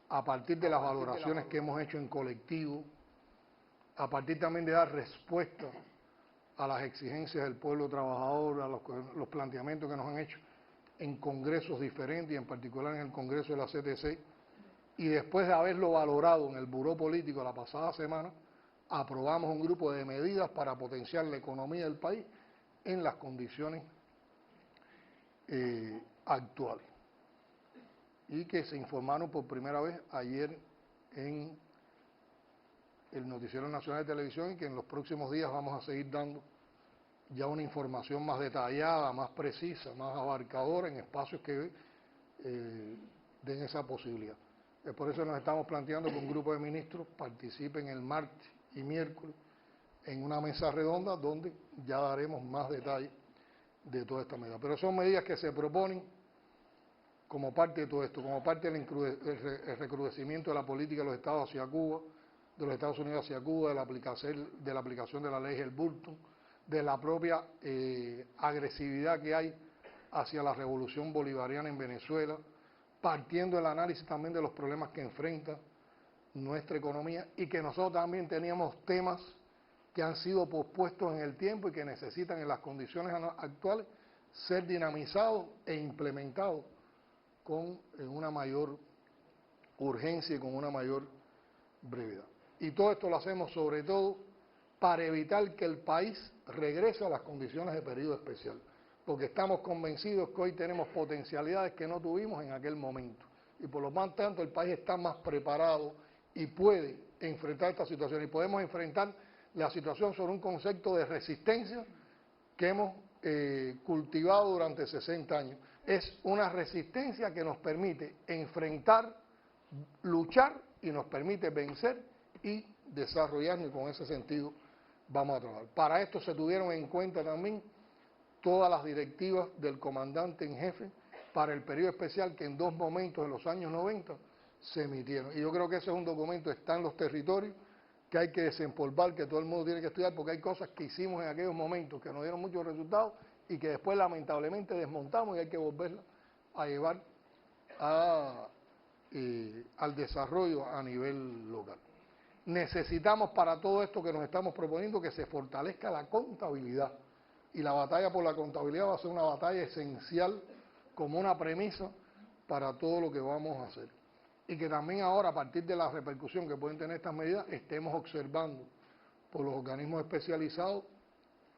a partir de las valoraciones que hemos hecho en colectivo, a partir también de dar respuesta a las exigencias del pueblo trabajador, a los planteamientos que nos han hecho en congresos diferentes y en particular en el Congreso de la CTC, y después de haberlo valorado en el Buró Político la pasada semana, aprobamos un grupo de medidas para potenciar la economía del país en las condiciones actuales, y que se informaron por primera vez ayer en el Noticiero Nacional de Televisión, y que en los próximos días vamos a seguir dando ya una información más detallada, más precisa, más abarcadora en espacios que den esa posibilidad. Por eso nos estamos planteando que un grupo de ministros participen el martes y miércoles en una mesa redonda donde ya daremos más detalles de toda esta medida. Pero son medidas que se proponen como parte de todo esto, como parte del recrudecimiento de la política de los Estados hacia Cuba, de los Estados Unidos hacia Cuba, de la aplicación de la ley Helburton, de la propia agresividad que hay hacia la revolución bolivariana en Venezuela, partiendo del análisis también de los problemas que enfrenta nuestra economía, y que nosotros también teníamos temas que han sido pospuestos en el tiempo y que necesitan en las condiciones actuales ser dinamizados e implementados con una mayor urgencia y con una mayor brevedad. Y todo esto lo hacemos sobre todo para evitar que el país regrese a las condiciones de periodo especial, porque estamos convencidos que hoy tenemos potencialidades que no tuvimos en aquel momento, y por lo tanto el país está más preparado y puede enfrentar esta situación, y podemos enfrentar la situación sobre un concepto de resistencia que hemos cultivado durante 60 años. Es una resistencia que nos permite enfrentar, luchar, y nos permite vencer y desarrollarnos, y con ese sentido vamos a trabajar. Para esto se tuvieron en cuenta también todas las directivas del comandante en jefe para el periodo especial que en dos momentos de los años 90 se emitieron. Y yo creo que ese es un documento, está en los territorios, que hay que desempolvar, que todo el mundo tiene que estudiar, porque hay cosas que hicimos en aquellos momentos que nos dieron muchos resultados y que después lamentablemente desmontamos, y hay que volverla a llevar al desarrollo a nivel local. Necesitamos para todo esto que nos estamos proponiendo que se fortalezca la contabilidad, y la batalla por la contabilidad va a ser una batalla esencial como una premisa para todo lo que vamos a hacer. Y que también ahora, a partir de la repercusión que pueden tener estas medidas, estemos observando por los organismos especializados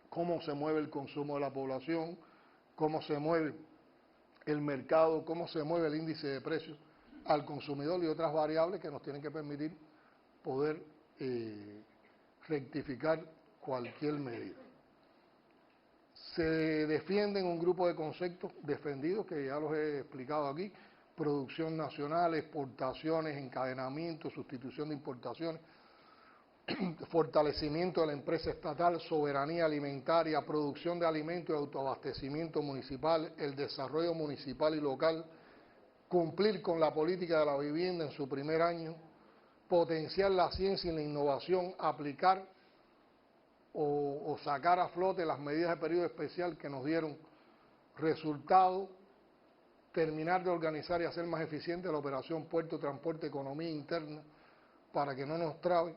cómo se mueve el consumo de la población, cómo se mueve el mercado, cómo se mueve el índice de precios al consumidor y otras variables que nos tienen que permitir poder rectificar cualquier medida. Se defienden un grupo de conceptos defendidos que ya los he explicado aquí: producción nacional, exportaciones, encadenamiento, sustitución de importaciones, fortalecimiento de la empresa estatal, soberanía alimentaria, producción de alimentos y autoabastecimiento municipal, el desarrollo municipal y local, cumplir con la política de la vivienda en su primer año, potenciar la ciencia y la innovación, aplicar o sacar a flote las medidas de periodo especial que nos dieron resultados, terminar de organizar y hacer más eficiente la operación puerto, transporte, economía interna, para que no nos trabe.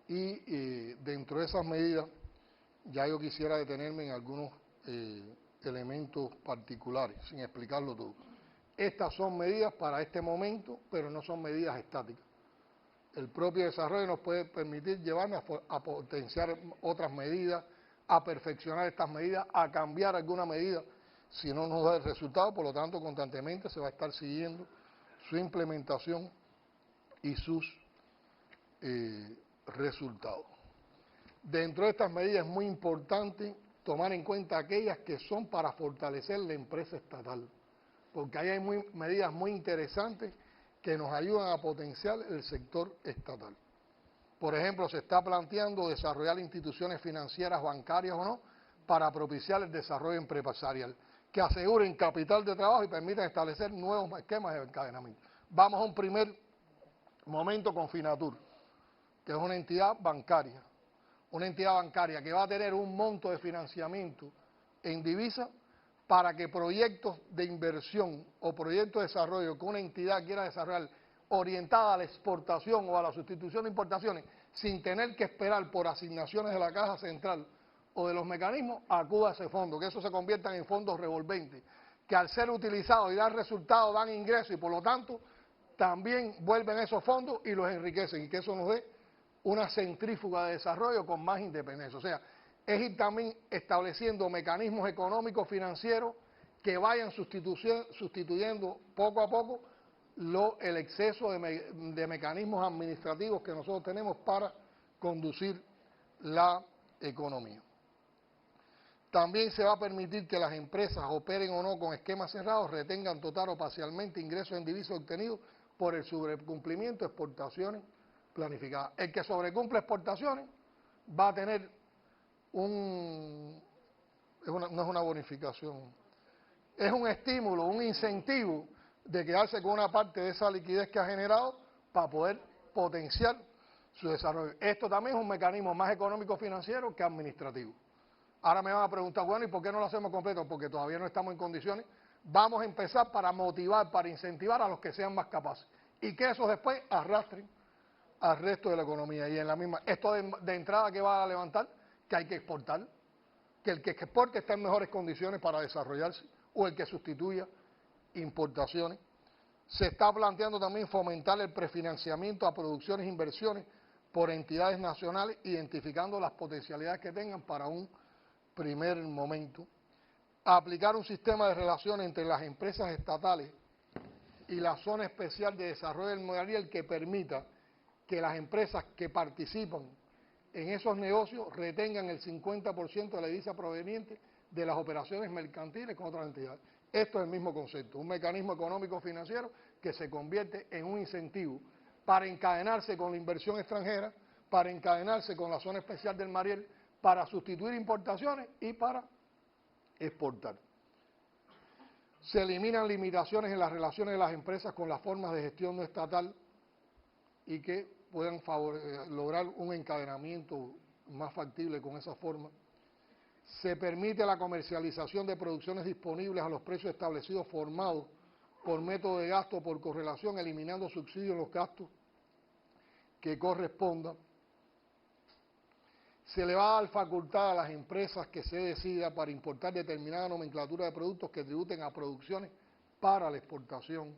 Y dentro de esas medidas, ya yo quisiera detenerme en algunos elementos particulares, sin explicarlo todo. Estas son medidas para este momento, pero no son medidas estáticas. El propio desarrollo nos puede permitir llevarnos a potenciar otras medidas, a perfeccionar estas medidas, a cambiar alguna medida si no nos da el resultado. Por lo tanto, constantemente se va a estar siguiendo su implementación y sus resultados. Dentro de estas medidas es muy importante tomar en cuenta aquellas que son para fortalecer la empresa estatal, porque ahí hay medidas muy interesantes que nos ayudan a potenciar el sector estatal. Por ejemplo, se está planteando desarrollar instituciones financieras, bancarias o no, para propiciar el desarrollo empresarial, que aseguren capital de trabajo y permitan establecer nuevos esquemas de encadenamiento. Vamos a un primer momento con Finatur, que es una entidad bancaria que va a tener un monto de financiamiento en divisa para que proyectos de inversión o proyectos de desarrollo que una entidad quiera desarrollar orientada a la exportación o a la sustitución de importaciones, sin tener que esperar por asignaciones de la Caja Central o de los mecanismos, acuda a ese fondo, que eso se conviertan en fondos revolventes, que al ser utilizados y dar resultados dan ingresos y por lo tanto también vuelven esos fondos y los enriquecen, y que eso nos dé una centrífuga de desarrollo con más independencia. O sea, es ir también estableciendo mecanismos económicos, financieros, que vayan sustituyendo poco a poco el exceso de mecanismos administrativos que nosotros tenemos para conducir la economía. También se va a permitir que las empresas operen o no con esquemas cerrados, retengan total o parcialmente ingresos en divisas obtenidos por el sobrecumplimiento de exportaciones planificadas. El que sobrecumple exportaciones va a tener no es una bonificación, es un estímulo, un incentivo de quedarse con una parte de esa liquidez que ha generado para poder potenciar su desarrollo. Esto también es un mecanismo más económico-financiero que administrativo. Ahora me van a preguntar, bueno, ¿y por qué no lo hacemos completo? Porque todavía no estamos en condiciones. Vamos a empezar para motivar, para incentivar a los que sean más capaces. Y que esos después arrastren al resto de la economía. Y en la misma, esto de entrada que va a levantar, que hay que exportar, que el que exporte está en mejores condiciones para desarrollarse, o el que sustituya importaciones. Se está planteando también fomentar el prefinanciamiento a producciones e inversiones por entidades nacionales, identificando las potencialidades que tengan para un primer momento. Aplicar un sistema de relaciones entre las empresas estatales y la zona especial de desarrollo del Mariel que permita que las empresas que participan en esos negocios retengan el 50% de la divisa proveniente de las operaciones mercantiles con otras entidades. Esto es el mismo concepto, un mecanismo económico-financiero que se convierte en un incentivo para encadenarse con la inversión extranjera, para encadenarse con la zona especial del Mariel, para sustituir importaciones y para exportar. Se eliminan limitaciones en las relaciones de las empresas con las formas de gestión no estatal y que puedan lograr un encadenamiento más factible con esa forma. Se permite la comercialización de producciones disponibles a los precios establecidos formados por método de gasto por correlación, eliminando subsidios en los gastos que correspondan. Se le va a dar facultad a las empresas que se decida para importar determinada nomenclatura de productos que tributen a producciones para la exportación.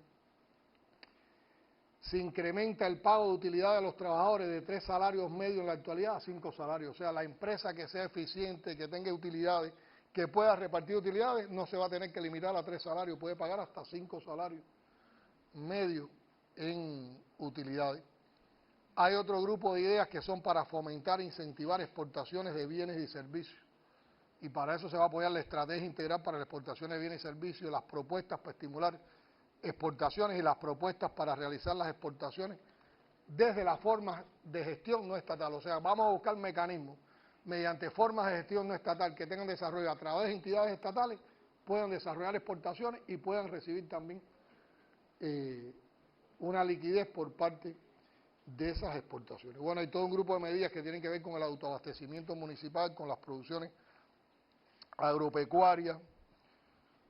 Se incrementa el pago de utilidad de los trabajadores de 3 salarios medios en la actualidad a 5 salarios. O sea, la empresa que sea eficiente, que tenga utilidades, que pueda repartir utilidades, no se va a tener que limitar a 3 salarios, puede pagar hasta 5 salarios medios en utilidades. Hay otro grupo de ideas que son para fomentar e incentivar exportaciones de bienes y servicios. Y para eso se va a apoyar la estrategia integral para la exportación de bienes y servicios, las propuestas para estimular exportaciones y las propuestas para realizar las exportaciones desde las formas de gestión no estatal. O sea, vamos a buscar mecanismos mediante formas de gestión no estatal que tengan desarrollo a través de entidades estatales, puedan desarrollar exportaciones y puedan recibir también una liquidez por parte de esas exportaciones. Bueno, hay todo un grupo de medidas que tienen que ver con el autoabastecimiento municipal, con las producciones agropecuarias,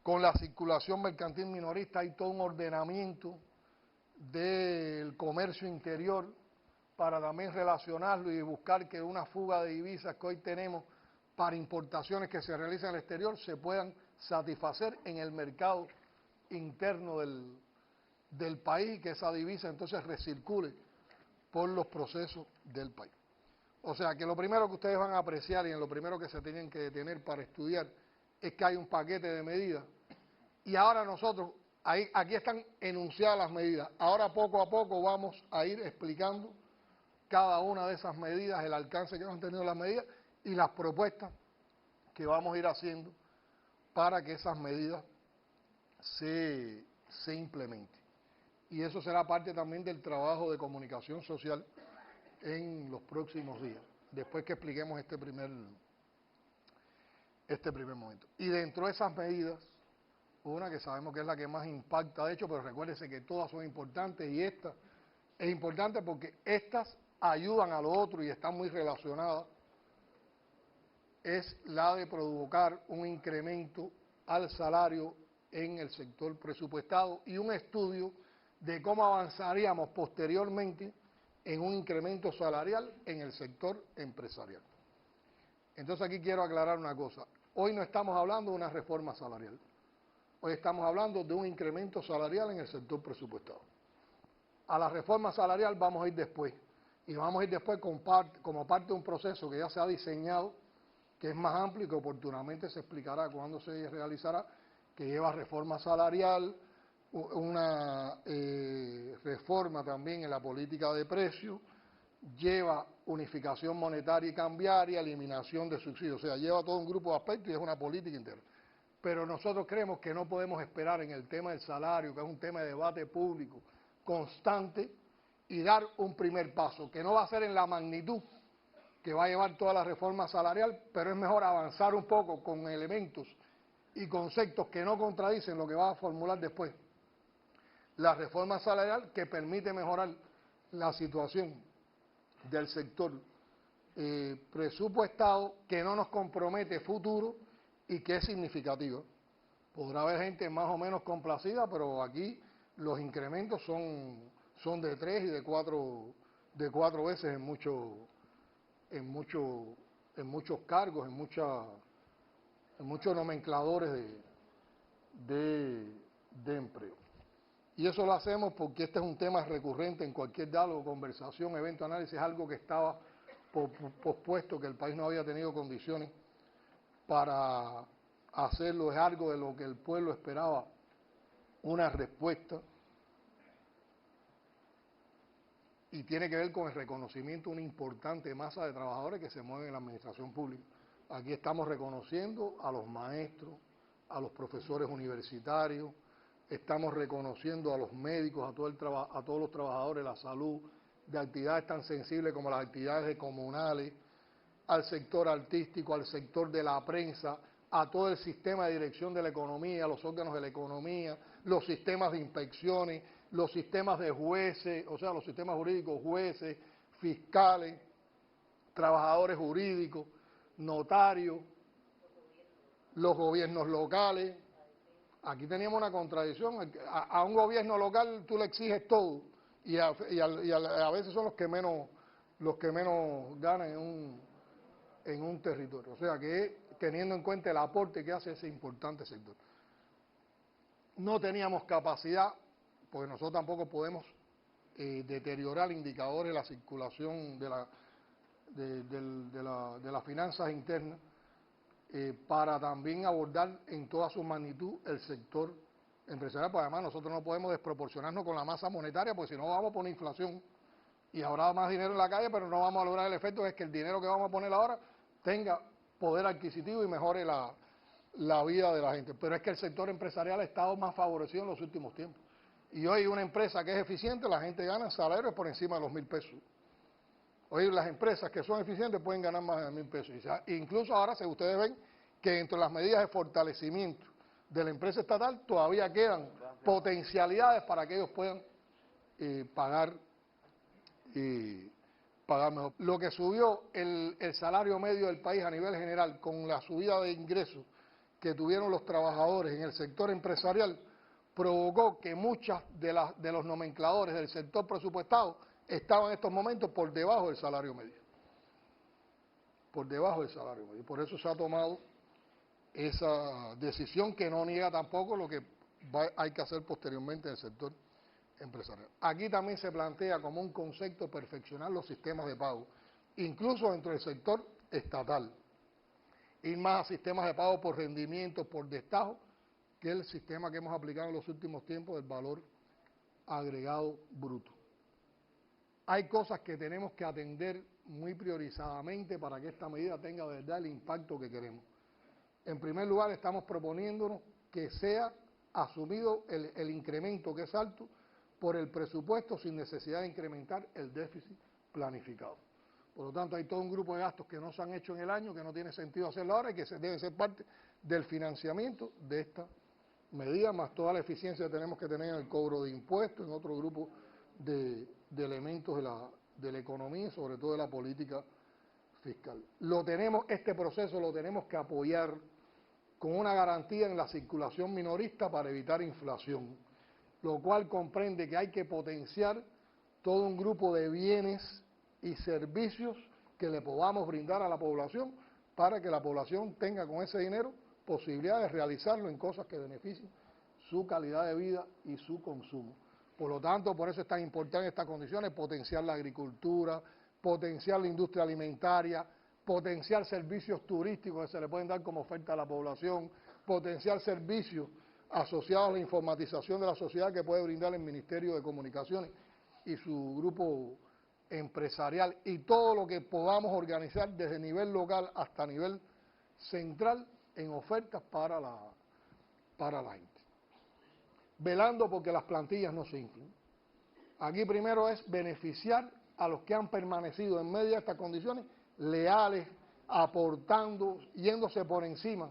con la circulación mercantil minorista. Hay todo un ordenamiento del comercio interior para también relacionarlo y buscar que una fuga de divisas que hoy tenemos para importaciones que se realizan en el exterior se puedan satisfacer en el mercado interno del país, que esa divisa entonces recircule por los procesos del país. O sea que lo primero que ustedes van a apreciar y en lo primero que se tienen que detener para estudiar es que hay un paquete de medidas y ahora nosotros, aquí están enunciadas las medidas, ahora poco a poco vamos a ir explicando cada una de esas medidas, el alcance que han tenido las medidas y las propuestas que vamos a ir haciendo para que esas medidas se implementen. Y eso será parte también del trabajo de comunicación social en los próximos días, después que expliquemos este primer momento. Y dentro de esas medidas, una que sabemos que es la que más impacta, de hecho, pero recuérdense que todas son importantes y esta es importante porque estas ayudan a lo otro y están muy relacionadas, es la de provocar un incremento al salario en el sector presupuestado y un estudio de cómo avanzaríamos posteriormente en un incremento salarial en el sector empresarial. Entonces aquí quiero aclarar una cosa. Hoy no estamos hablando de una reforma salarial. Hoy estamos hablando de un incremento salarial en el sector presupuestado. A la reforma salarial vamos a ir después. Y vamos a ir después como parte de un proceso que ya se ha diseñado, que es más amplio y que oportunamente se explicará cuándo se realizará, que lleva reforma salarial, una reforma también en la política de precios, lleva unificación monetaria y cambiaria, eliminación de subsidios, o sea, lleva todo un grupo de aspectos y es una política interna. Pero nosotros creemos que no podemos esperar en el tema del salario, que es un tema de debate público constante, y dar un primer paso, que no va a ser en la magnitud que va a llevar toda la reforma salarial, pero es mejor avanzar un poco con elementos y conceptos que no contradicen lo que va a formular después la reforma salarial, que permite mejorar la situación del sector presupuestado, que no nos compromete futuro y que es significativa. Podrá haber gente más o menos complacida, pero aquí los incrementos son de 3 y de 4 veces en muchos cargos, en muchos nomencladores de empleo. Y eso lo hacemos porque este es un tema recurrente en cualquier diálogo, conversación, evento, análisis, algo que estaba pospuesto, que el país no había tenido condiciones para hacerlo, es algo de lo que el pueblo esperaba una respuesta, y tiene que ver con el reconocimiento de una importante masa de trabajadores que se mueven en la administración pública. Aquí estamos reconociendo a los maestros, a los profesores universitarios, estamos reconociendo a los médicos, a todos los trabajadores de la salud, de actividades tan sensibles como las actividades comunales, al sector artístico, al sector de la prensa, a todo el sistema de dirección de la economía, los órganos de la economía, los sistemas de inspecciones, los sistemas de jueces, o sea, los sistemas jurídicos, jueces, fiscales, trabajadores jurídicos, notarios, los gobiernos locales. Aquí teníamos una contradicción, a un gobierno local tú le exiges todo y a veces son los que menos ganan en un territorio. O sea que teniendo en cuenta el aporte que hace ese importante sector. No teníamos capacidad, porque nosotros tampoco podemos deteriorar indicadores de la circulación de las finanzas internas, para también abordar en toda su magnitud el sector empresarial, pues además nosotros no podemos desproporcionarnos con la masa monetaria, porque si no vamos a poner inflación y habrá más dinero en la calle, pero no vamos a lograr el efecto, es que el dinero que vamos a poner ahora tenga poder adquisitivo y mejore la vida de la gente. Pero es que el sector empresarial ha estado más favorecido en los últimos tiempos. Y hoy una empresa que es eficiente, la gente gana salarios por encima de los 1.000 pesos. Hoy las empresas que son eficientes pueden ganar más de 1.000 pesos. Incluso ahora, si ustedes ven que entre las medidas de fortalecimiento de la empresa estatal todavía quedan potencialidades para que ellos puedan pagar mejor. Lo que subió el salario medio del país a nivel general con la subida de ingresos que tuvieron los trabajadores en el sector empresarial provocó que muchas de los nomencladores del sector presupuestado estaban en estos momentos por debajo del salario medio. Por debajo del salario medio. Por eso se ha tomado esa decisión, que no niega tampoco lo que hay que hacer posteriormente en el sector empresarial. Aquí también se plantea como un concepto perfeccionar los sistemas de pago, incluso dentro del sector estatal. Ir más a sistemas de pago por rendimiento, por destajo, que el sistema que hemos aplicado en los últimos tiempos del valor agregado bruto. Hay cosas que tenemos que atender muy priorizadamente para que esta medida tenga de verdad el impacto que queremos. En primer lugar, estamos proponiéndonos que sea asumido el incremento, que es alto, por el presupuesto sin necesidad de incrementar el déficit planificado. Por lo tanto, hay todo un grupo de gastos que no se han hecho en el año, que no tiene sentido hacerlo ahora y que deben ser parte del financiamiento de esta medida, más toda la eficiencia que tenemos que tener en el cobro de impuestos, en otro grupo de elementos de la economía y sobre todo de la política fiscal. Este proceso lo tenemos que apoyar con una garantía en la circulación minorista para evitar inflación. lo cual comprende que hay que potenciar todo un grupo de bienes y servicios que le podamos brindar a la población para que la población tenga con ese dinero posibilidad de realizarlo en cosas que beneficien su calidad de vida y su consumo. Por lo tanto, por eso es tan importante estas condiciones, potenciar la agricultura, potenciar la industria alimentaria, potenciar servicios turísticos que se le pueden dar como oferta a la población, potenciar servicios asociados a la informatización de la sociedad que puede brindar el Ministerio de Comunicaciones y su grupo empresarial, y todo lo que podamos organizar desde nivel local hasta nivel central en ofertas para la gente. Velando porque las plantillas no se inflen. Aquí primero es beneficiar a los que han permanecido en medio de estas condiciones, leales, aportando, yéndose por encima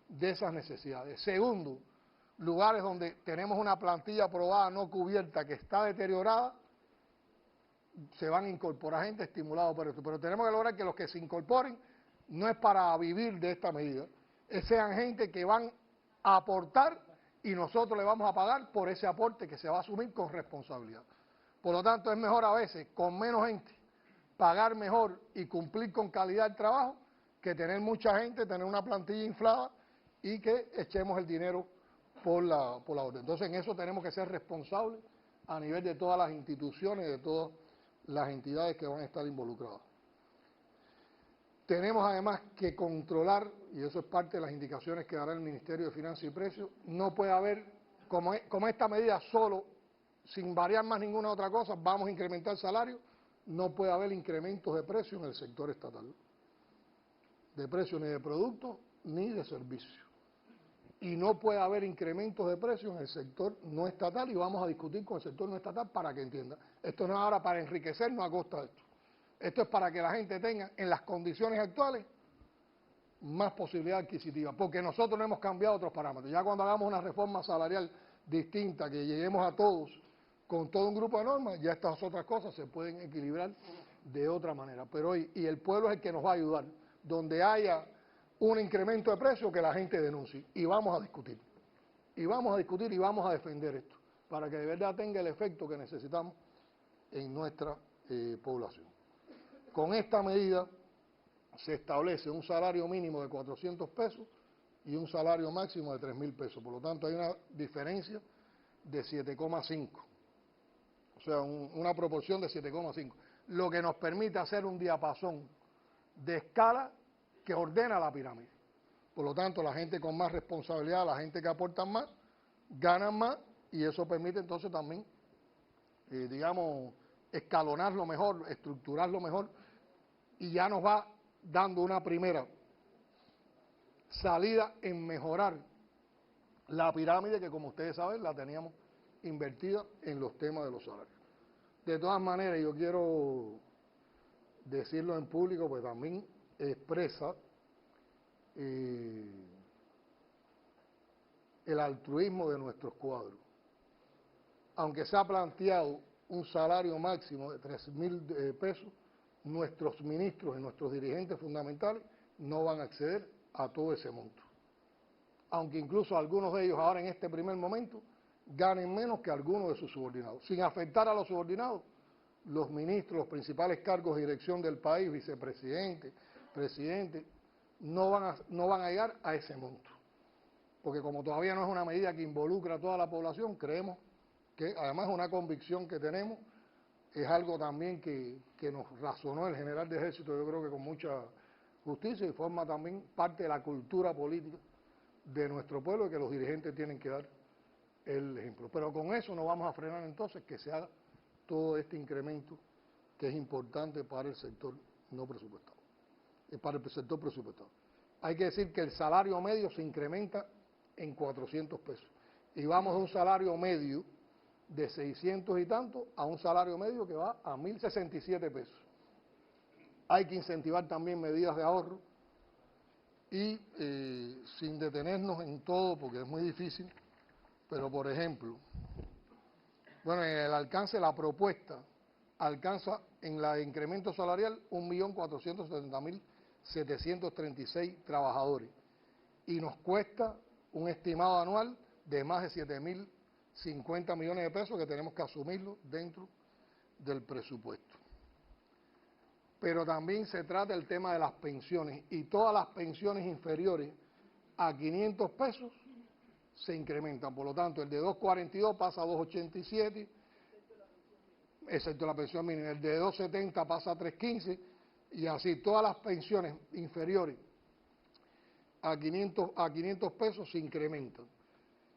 de esas necesidades. Segundo, lugares donde tenemos una plantilla aprobada no cubierta que está deteriorada, se van a incorporar gente estimulada por esto. Pero tenemos que lograr que los que se incorporen no es para vivir de esta medida, sean gente que van a aportar y nosotros le vamos a pagar por ese aporte que se va a asumir con responsabilidad. Por lo tanto, es mejor a veces, con menos gente, pagar mejor y cumplir con calidad el trabajo, que tener mucha gente, tener una plantilla inflada y que echemos el dinero por la orden. Entonces, en eso tenemos que ser responsables a nivel de todas las instituciones, de todas las entidades que van a estar involucradas. Tenemos además que controlar, y eso es parte de las indicaciones que dará el Ministerio de Finanzas y Precios, no puede haber, como esta medida solo, sin variar más ninguna otra cosa, vamos a incrementar el salario, no puede haber incrementos de precios en el sector estatal, de precios ni de productos ni de servicios. Y no puede haber incrementos de precios en el sector no estatal, y vamos a discutir con el sector no estatal para que entienda. Esto no es ahora para enriquecernos a costa de esto. Esto es para que la gente tenga, en las condiciones actuales, más posibilidad adquisitiva, porque nosotros no hemos cambiado otros parámetros. Ya cuando hagamos una reforma salarial distinta, que lleguemos a todos con todo un grupo de normas, ya estas otras cosas se pueden equilibrar de otra manera. Pero hoy, y el pueblo es el que nos va a ayudar, donde haya un incremento de precios, que la gente denuncie, y vamos a discutir. Y vamos a discutir y vamos a defender esto, para que de verdad tenga el efecto que necesitamos en nuestra población. Con esta medida se establece un salario mínimo de 400 pesos y un salario máximo de 3.000 pesos. Por lo tanto, hay una diferencia de 7,5. O sea, una proporción de 7,5. Lo que nos permite hacer un diapasón de escala que ordena la pirámide. Por lo tanto, la gente con más responsabilidad, la gente que aporta más, ganan más, y eso permite entonces también, digamos, escalonarlo mejor, estructurarlo mejor, y ya nos va dando una primera salida en mejorar la pirámide que, como ustedes saben, la teníamos invertida en los temas de los salarios. De todas maneras, yo quiero decirlo en público, pues también expresa el altruismo de nuestros cuadros. Aunque se ha planteado un salario máximo de 3.000 pesos, nuestros ministros y nuestros dirigentes fundamentales no van a acceder a todo ese monto. Aunque incluso algunos de ellos ahora en este primer momento ganen menos que algunos de sus subordinados. Sin afectar a los subordinados, los ministros, los principales cargos de dirección del país, vicepresidente, presidente, no van a llegar a ese monto. Porque como todavía no es una medida que involucra a toda la población, creemos que además es una convicción que tenemos, es algo también que nos razonó el general de ejército, yo creo que con mucha justicia, y forma también parte de la cultura política de nuestro pueblo, y que los dirigentes tienen que dar el ejemplo. Pero con eso no vamos a frenar entonces que se haga todo este incremento que es importante para el sector no presupuestado, para el sector presupuestado. Hay que decir que el salario medio se incrementa en 400 pesos, y vamos de un salario medio de 600 y tanto a un salario medio que va a 1.067 pesos. Hay que incentivar también medidas de ahorro y sin detenernos en todo, porque es muy difícil, pero por ejemplo, bueno, en el alcance, la propuesta alcanza en la de incremento salarial 1.470.736 trabajadores, y nos cuesta un estimado anual de más de 50 millones de pesos que tenemos que asumirlo dentro del presupuesto. Pero también se trata el tema de las pensiones, y todas las pensiones inferiores a 500 pesos se incrementan. Por lo tanto, el de 2.42 pasa a 2.87, excepto la pensión mínima. El de 2.70 pasa a 3.15, y así todas las pensiones inferiores a 500 pesos se incrementan.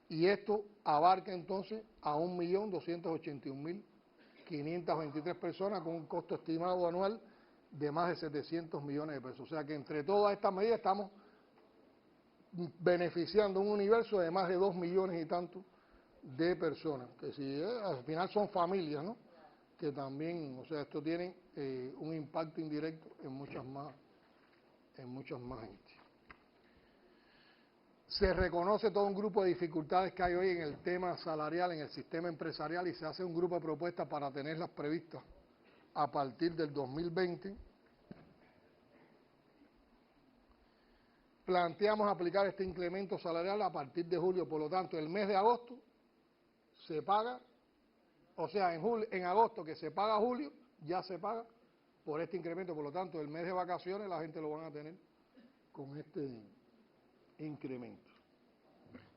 Y esto abarca entonces a 1.281.523 personas con un costo estimado anual de más de 700 millones de pesos. O sea que entre todas estas medidas estamos beneficiando un universo de más de 2 millones y tantos de personas, que si al final son familias, ¿no?, que también, o sea, esto tiene un impacto indirecto en muchas más gente. Se reconoce todo un grupo de dificultades que hay hoy en el tema salarial, en el sistema empresarial, y se hace un grupo de propuestas para tenerlas previstas a partir del 2020. Planteamos aplicar este incremento salarial a partir de julio. Por lo tanto, el mes de agosto se paga, o sea, en agosto que se paga julio, ya se paga por este incremento. Por lo tanto, el mes de vacaciones la gente lo van a tener con este incremento.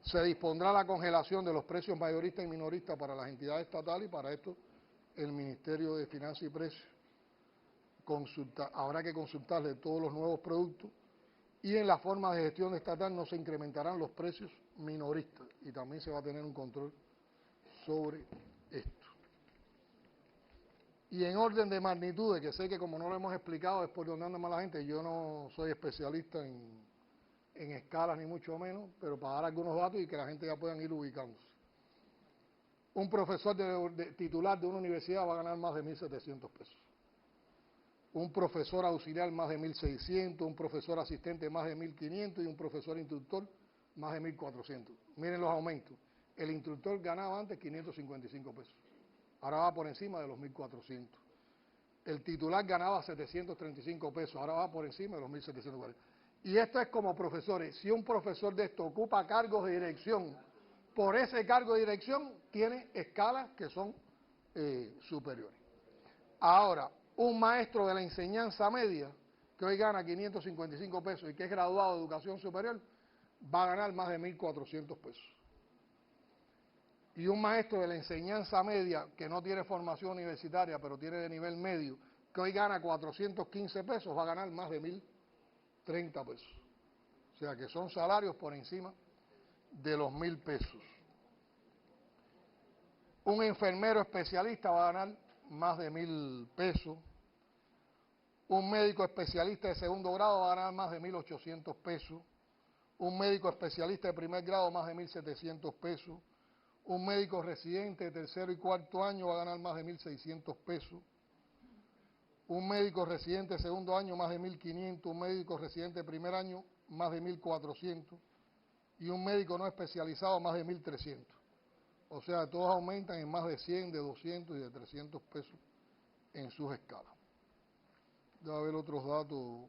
Se dispondrá la congelación de los precios mayoristas y minoristas para las entidades estatales, y para esto el Ministerio de Finanzas y Precios habrá que consultarle todos los nuevos productos, y en la forma de gestión estatal no se incrementarán los precios minoristas, y también se va a tener un control sobre esto. Y en orden de magnitudes, que sé que como no lo hemos explicado es por donde anda más la gente, yo no soy especialista en escalas ni mucho menos, pero para dar algunos datos y que la gente ya puedan ir ubicándose. Un profesor titular de una universidad va a ganar más de 1.700 pesos. Un profesor auxiliar más de 1.600, un profesor asistente más de 1.500 y un profesor instructor más de 1.400. Miren los aumentos. El instructor ganaba antes 555 pesos. Ahora va por encima de los 1.400. El titular ganaba 735 pesos. Ahora va por encima de los 1.740. Y esto es como profesores. Si un profesor de esto ocupa cargos de dirección, por ese cargo de dirección tiene escalas que son superiores. Ahora, un maestro de la enseñanza media, que hoy gana 555 pesos y que es graduado de educación superior, va a ganar más de 1.400 pesos. Y un maestro de la enseñanza media, que no tiene formación universitaria, pero tiene de nivel medio, que hoy gana 415 pesos, va a ganar más de 1.030 pesos. O sea que son salarios por encima de los 1.000 pesos. Un enfermero especialista va a ganar más de 1.000 pesos. Un médico especialista de segundo grado va a ganar más de 1.800 pesos. Un médico especialista de primer grado más de 1.700 pesos. Un médico residente de tercero y cuarto año va a ganar más de 1.600 pesos. Un médico residente de segundo año más de 1.500. Un médico residente de primer año más de 1.400. Y un médico no especializado más de 1.300. O sea, todos aumentan en más de 100, de 200 y de 300 pesos en sus escalas. Debe haber otros datos.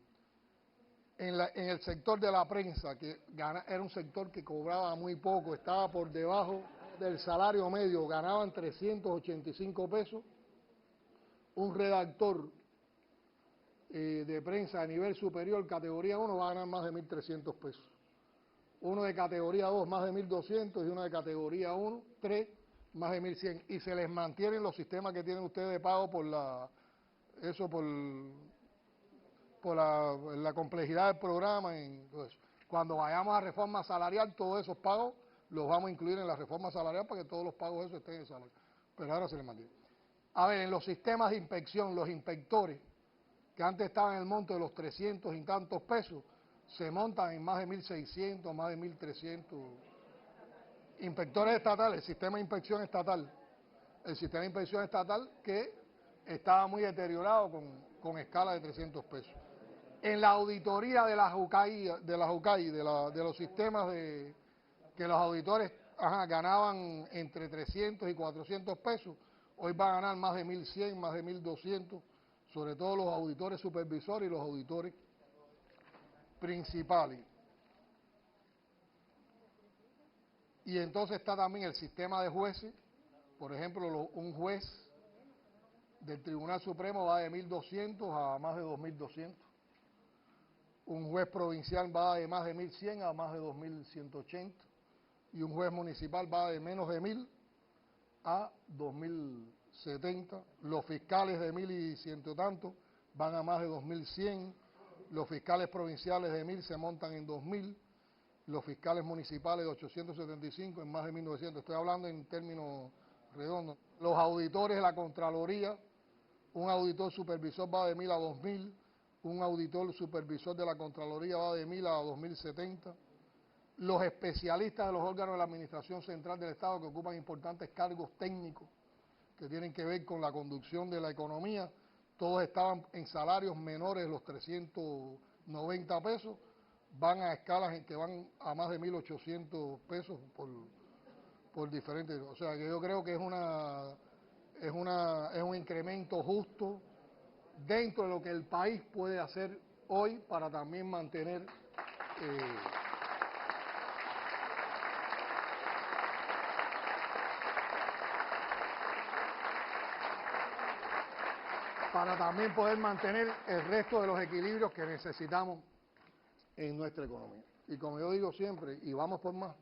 En el sector de la prensa, que era un sector que cobraba muy poco, estaba por debajo del salario medio, ganaban 385 pesos. Un redactor de prensa a nivel superior, categoría 1, va a ganar más de 1.300 pesos. Uno de categoría 2, más de 1.200, y uno de categoría 1, 3, más de 1.100. Y se les mantienen los sistemas que tienen ustedes de pago por la complejidad del programa. Entonces, cuando vayamos a reforma salarial, todos esos pagos los vamos a incluir en la reforma salarial para que todos los pagos esos estén en el salario. Pero ahora se les mantiene. A ver, en los sistemas de inspección, los inspectores, que antes estaban en el monto de los 300 y tantos pesos, se montan en más de 1.600, más de 1.300. Inspectores estatales, el sistema de inspección estatal. El sistema de inspección estatal que estaba muy deteriorado con escala de 300 pesos. En la auditoría de la UCAI, de los sistemas que los auditores ganaban entre 300 y 400 pesos, hoy va a ganar más de 1.100, más de 1.200, sobre todo los auditores supervisores y los auditores principales. Y entonces está también el sistema de jueces. Por ejemplo, un juez del Tribunal Supremo va de 1.200 a más de 2.200. Un juez provincial va de más de 1.100 a más de 2.180. Y un juez municipal va de menos de 1.000 a 2.070. Los fiscales de 1.100 y tanto van a más de 2.100. Los fiscales provinciales de 1.000 se montan en 2.000. Los fiscales municipales de 875 en más de 1.900. Estoy hablando en términos redondos. Los auditores de la Contraloría, un auditor supervisor va de 1.000 a 2.000. Un auditor supervisor de la Contraloría va de 1.000 a 2.070. Los especialistas de los órganos de la Administración Central del Estado que ocupan importantes cargos técnicos que tienen que ver con la conducción de la economía, todos estaban en salarios menores de los 390 pesos, van a escalas en que van a más de 1.800 pesos por diferentes. O sea que yo creo que es un incremento justo dentro de lo que el país puede hacer hoy para también mantener para también poder mantener el resto de los equilibrios que necesitamos en nuestra economía. Y como yo digo siempre, y vamos por más,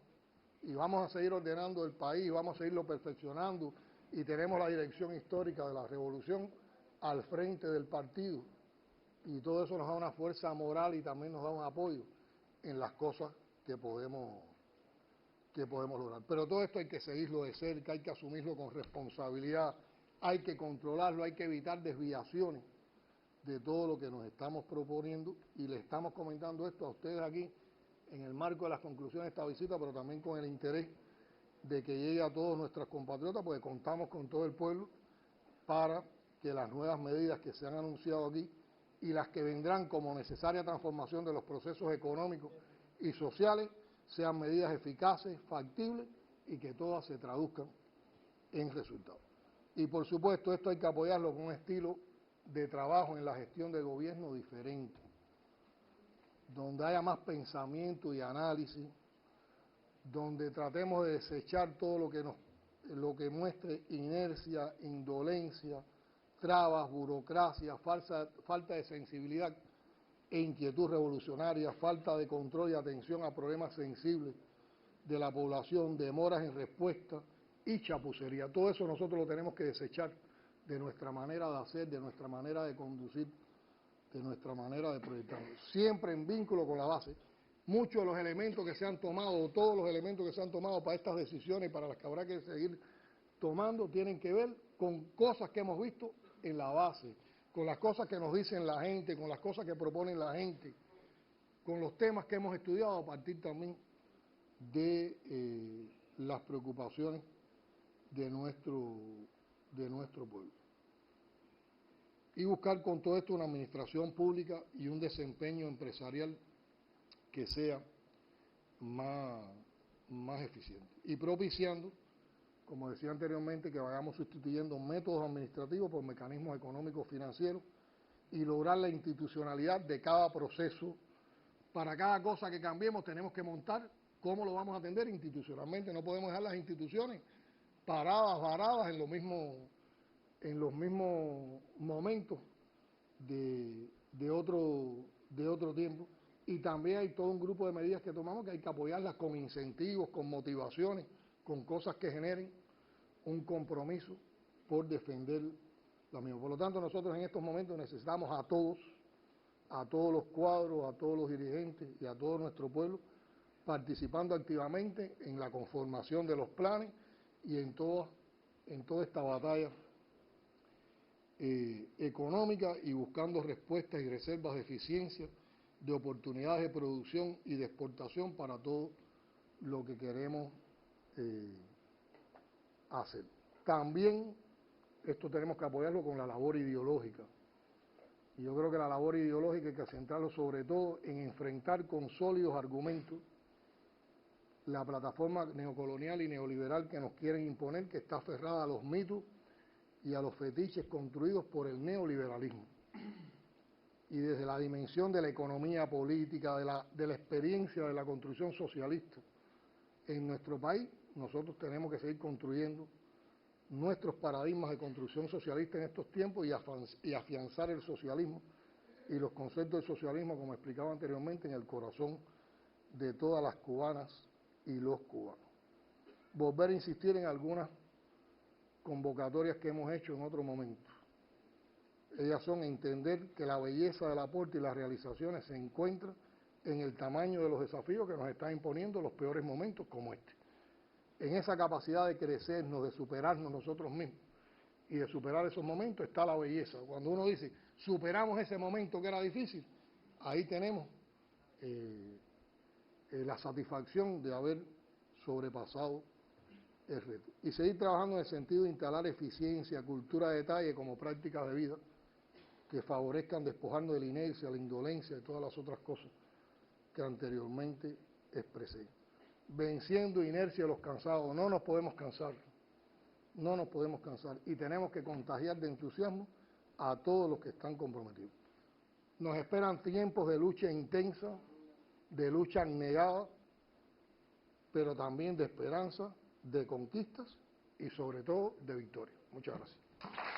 y vamos a seguir ordenando el país, y vamos a seguirlo perfeccionando, y tenemos la dirección histórica de la revolución al frente del partido, y todo eso nos da una fuerza moral y también nos da un apoyo en las cosas que podemos lograr. Pero todo esto hay que seguirlo de cerca, hay que asumirlo con responsabilidad, hay que controlarlo, hay que evitar desviaciones de todo lo que nos estamos proponiendo, y le estamos comentando esto a ustedes aquí en el marco de las conclusiones de esta visita, pero también con el interés de que llegue a todos nuestros compatriotas, porque contamos con todo el pueblo para que las nuevas medidas que se han anunciado aquí y las que vendrán como necesaria transformación de los procesos económicos y sociales sean medidas eficaces, factibles y que todas se traduzcan en resultados. Y por supuesto esto hay que apoyarlo con un estilo de trabajo en la gestión del gobierno diferente, donde haya más pensamiento y análisis, donde tratemos de desechar todo lo que muestre inercia, indolencia, trabas, burocracia, falta de sensibilidad e inquietud revolucionaria, falta de control y atención a problemas sensibles de la población, demoras en respuesta y chapucería. Todo eso nosotros lo tenemos que desechar de nuestra manera de hacer, de nuestra manera de conducir, de nuestra manera de proyectar, siempre en vínculo con la base. Muchos de los elementos que se han tomado, o todos los elementos que se han tomado para estas decisiones y para las que habrá que seguir tomando, tienen que ver con cosas que hemos visto en la base, con las cosas que nos dicen la gente, con las cosas que proponen la gente, con los temas que hemos estudiado a partir también de las preocupaciones de nuestro pueblo. Y buscar con todo esto una administración pública y un desempeño empresarial que sea más eficiente. Y propiciando, como decía anteriormente, que vayamos sustituyendo métodos administrativos por mecanismos económicos financieros y lograr la institucionalidad de cada proceso. Para cada cosa que cambiemos tenemos que montar cómo lo vamos a atender institucionalmente. No podemos dejar las instituciones varadas en los mismos momentos de otro tiempo. Y también hay todo un grupo de medidas que tomamos que hay que apoyarlas con incentivos, con motivaciones, con cosas que generen un compromiso por defender lo mismo. Por lo tanto, nosotros en estos momentos necesitamos a todos los cuadros, a todos los dirigentes y a todo nuestro pueblo participando activamente en la conformación de los planes y en toda esta batalla económica, y buscando respuestas y reservas de eficiencia, de oportunidades de producción y de exportación para todo lo que queremos hacer. También esto tenemos que apoyarlo con la labor ideológica. Y yo creo que la labor ideológica hay que centrarlo sobre todo en enfrentar con sólidos argumentos la plataforma neocolonial y neoliberal que nos quieren imponer, que está aferrada a los mitos y a los fetiches construidos por el neoliberalismo. Y desde la dimensión de la economía política, de la experiencia de la construcción socialista, En nuestro país nosotros tenemos que seguir construyendo nuestros paradigmas de construcción socialista en estos tiempos y afianzar el socialismo y los conceptos del socialismo, como explicaba anteriormente, en el corazón de todas las cubanas y los cubanos. Volver a insistir en algunas convocatorias que hemos hecho en otro momento. Ellas son entender que la belleza del aporte y las realizaciones se encuentran en el tamaño de los desafíos que nos están imponiendo los peores momentos como este. En esa capacidad de crecernos, de superarnos nosotros mismos y de superar esos momentos está la belleza. Cuando uno dice, superamos ese momento que era difícil, ahí tenemos la satisfacción de haber sobrepasado el reto. Y seguir trabajando en el sentido de instalar eficiencia, cultura de detalle como prácticas de vida que favorezcan despojarnos de la inercia, la indolencia y todas las otras cosas que anteriormente expresé. Venciendo inercia de los cansados, no nos podemos cansar, no nos podemos cansar y tenemos que contagiar de entusiasmo a todos los que están comprometidos. Nos esperan tiempos de lucha intensa, de lucha negada, pero también de esperanza, de conquistas y sobre todo de victoria. Muchas gracias.